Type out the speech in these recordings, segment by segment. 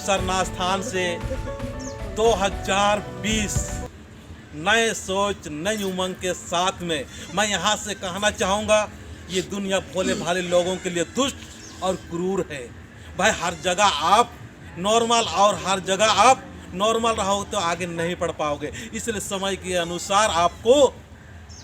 सरनाथ स्थान से 2020 नए सोच नई उमंग के साथ में मैं यहाँ से कहना चाहूँगा, ये दुनिया भोले भाले लोगों के लिए दुष्ट और क्रूर है। भाई हर जगह आप नॉर्मल और हर जगह आप नॉर्मल रहो तो आगे नहीं बढ़ पाओगे, इसलिए समय के अनुसार आपको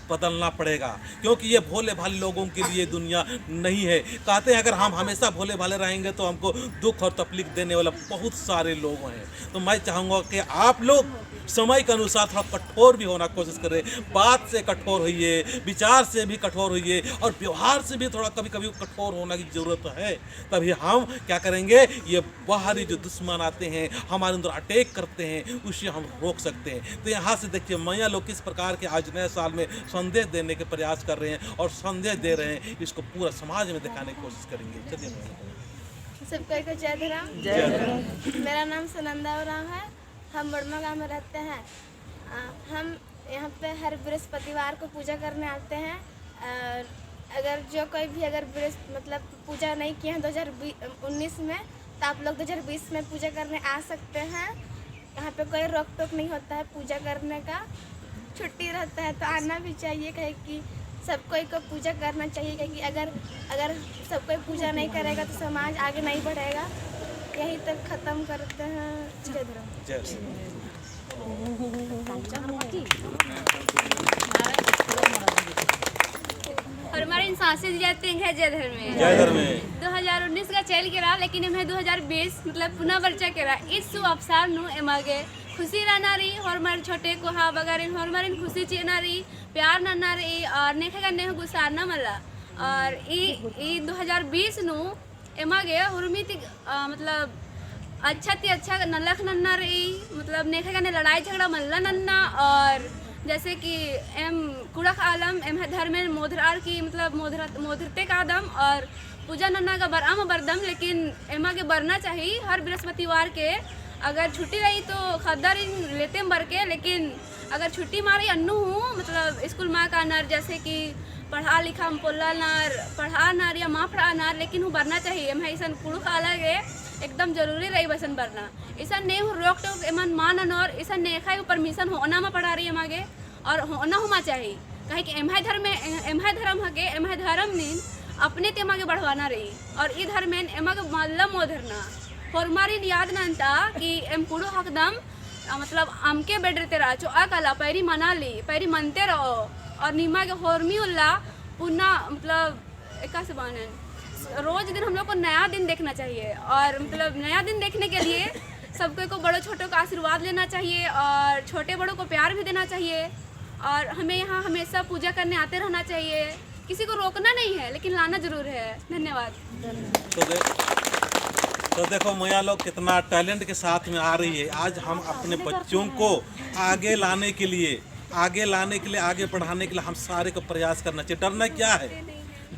बदलना पड़ेगा, क्योंकि ये भोले भाले लोगों के लिए दुनिया नहीं है। कहते हैं अगर हम हमेशा भोले भाले रहेंगे तो हमको दुख और तकलीफ देने वाला बहुत सारे लोग हैं। तो मैं चाहूँगा कि आप लोग समय के अनुसार थोड़ा कठोर भी होना कोशिश करें, बात से कठोर होइए, विचार से भी कठोर होइए और व्यवहार से भी थोड़ा कभी कभी कठोर होना की ज़रूरत है। तभी हम क्या करेंगे, ये बाहरी जो दुश्मन आते हैं हमारे अंदर अटैक करते हैं उसे हम रोक सकते हैं। तो यहाँ से देखिए मैया लोग किस प्रकार के आज नए साल में संदेश देने के प्रयास कर रहे हैं और संदेश दे रहे हैं, इसको पूरा समाज में दिखाने की कोशिश करेंगे। चलिए सबको जय धर्म। मेरा नाम सुनंदा उराम है, हम बड़मा गाँव में रहते हैं। हम यहाँ पे हर बृहस्पतिवार को पूजा करने आते हैं। अगर जो कोई भी अगर मतलब पूजा नहीं किए हैं 2019 में, तो आप लोग 2020 में पूजा करने आ सकते हैं। यहाँ पे कोई रोक टोक नहीं होता है, पूजा करने का छुट्टी रहता है तो आना भी चाहिए, कहे कि सब कोई को पूजा करना चाहिए, क्योंकि अगर सब कोई पूजा नहीं करेगा तो समाज आगे नहीं बढ़ेगा। यही तक ख़त्म करते हैं। जय धर्म। और हमारे इंसासे जाते हैं जय धर्म में। जय धर्म। 2019 का चल के रहा, लेकिन हमें 2020 मतलब पुनः वर्चा के रहा। इस शुभ अवसर नु एमागे खुशी रहना रही और हमारे छोटे को हाँ बगैर और हमारे खुशी चेना रही, प्यार ना रही और नेखे करने को गुस्सार न मला। और ई 2020 नु एमागे हुरमित मतलब अच्छा ती अच्छा नलख नन्ना रही, मतलब नेखे करने लड़ाई झगड़ा मल्ला नन्ना। और जैसे कि एम कुड़क आलम एम धर्म में मोधरार की मतलब मोधरते का आदम और पूजा नन्ना का बराम बरदम, लेकिन एमा के बरना चाहिए हर बृहस्पतिवार के। अगर छुट्टी रही तो खरीदारी लेते बर के, लेकिन अगर छुट्टी मारी अन्नू हूँ मतलब स्कूल माँ का नर, जैसे कि पढ़ा लिखा पोला नार पढ़ा नार या माँ पढ़ा नार, लेकिन हूँ बरना चाहिए। मैं ऐसा कुड़ुक अलग है एकदम जरूरी रही बसन बरना। ऐसा नहीं हो रोक टोक एमन मान और ऐसा नहीं खाई परमिशन होना में पढ़ा रही है मागे और होना होना चाहिए, कहे कि एमहाय धर्म हके एमहाय धर्म नीन अपने ते मागे बढ़वाना रही और ई धर्म में एमा के मतलब मोधरना फॉर्मारी याद नंता कि एम कुड़ो हकदम मतलब आमके बेड रहते रहा चो अकला पैरी मना ली पैरी मनते रहो और नीमा के होरमी उल्ला पुनः मतलब एक से बानन रोज दिन हम लोग को नया दिन देखना चाहिए। और मतलब नया दिन देखने के लिए सबको को बड़ों छोटों का आशीर्वाद लेना चाहिए और छोटे बड़ों को प्यार भी देना चाहिए। और हमें यहाँ हमेशा पूजा करने आते रहना चाहिए, किसी को रोकना नहीं है लेकिन लाना जरूर है। धन्यवाद। तो देखो मैया लोग कितना टैलेंट के साथ में आ रही है। आज हम अपने बच्चों को आगे लाने के लिए आगे बढ़ाने के लिए हम सारे को प्रयास करना चाहिए। डरना क्या है,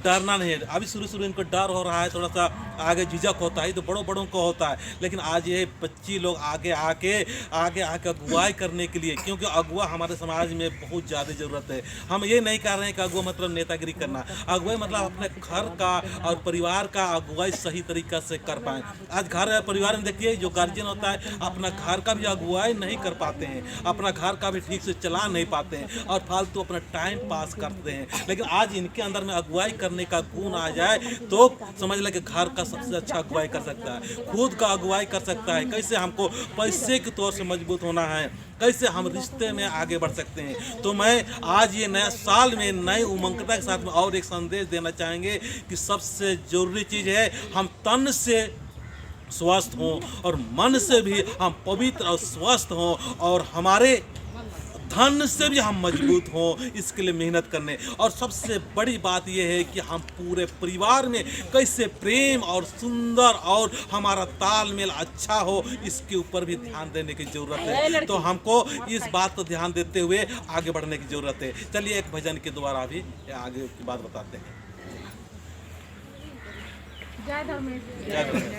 डरना नहीं है। अभी शुरू इनको डर हो रहा है, थोड़ा सा आगे झिझक होता है, तो बड़ों को होता है। लेकिन आज ये बच्ची लोग आगे आके अगुवाई करने के लिए, क्योंकि अगुआ हमारे समाज में बहुत ज़्यादा ज़रूरत है। हम ये नहीं कह रहे हैं कि अगुआ मतलब नेतागिरी करना, अगुवाई मतलब अपने घर का और परिवार का अगुवाई सही तरीक़ा से कर पाएँ। आज घर परिवार में देखिए जो गार्जियन होता है अपना घर का भी अगुवाई नहीं कर पाते हैं, अपना घर का भी ठीक से चला नहीं पाते हैं और फालतू अपना टाइम पास करते हैं। लेकिन आज इनके अंदर में अगुवाई करने का गुण आ जाए तो समझ ले कि घर का सबसे अच्छा अगुवाई कर सकता है, खुद का अगुवाई कर सकता है। कैसे हमको पैसे के तौर से मजबूत होना है, कैसे हम रिश्ते में आगे बढ़ सकते हैं। तो मैं आज ये नया साल में नई उमंगता के साथ में और एक संदेश देना चाहेंगे कि सबसे जरूरी चीज़ है हम तन से स्वस्थ हों और मन से भी हम पवित्र और स्वस्थ हों और हमारे धन से भी हम मजबूत हों, इसके लिए मेहनत करने। और सबसे बड़ी बात यह है कि हम पूरे परिवार में कैसे प्रेम और सुंदर और हमारा तालमेल अच्छा हो, इसके ऊपर भी ध्यान देने की ज़रूरत है। तो हमको इस बात को ध्यान देते हुए आगे बढ़ने की ज़रूरत है। चलिए एक भजन के द्वारा भी आगे की बात बताते हैं। जय धर्म। जय धर्म।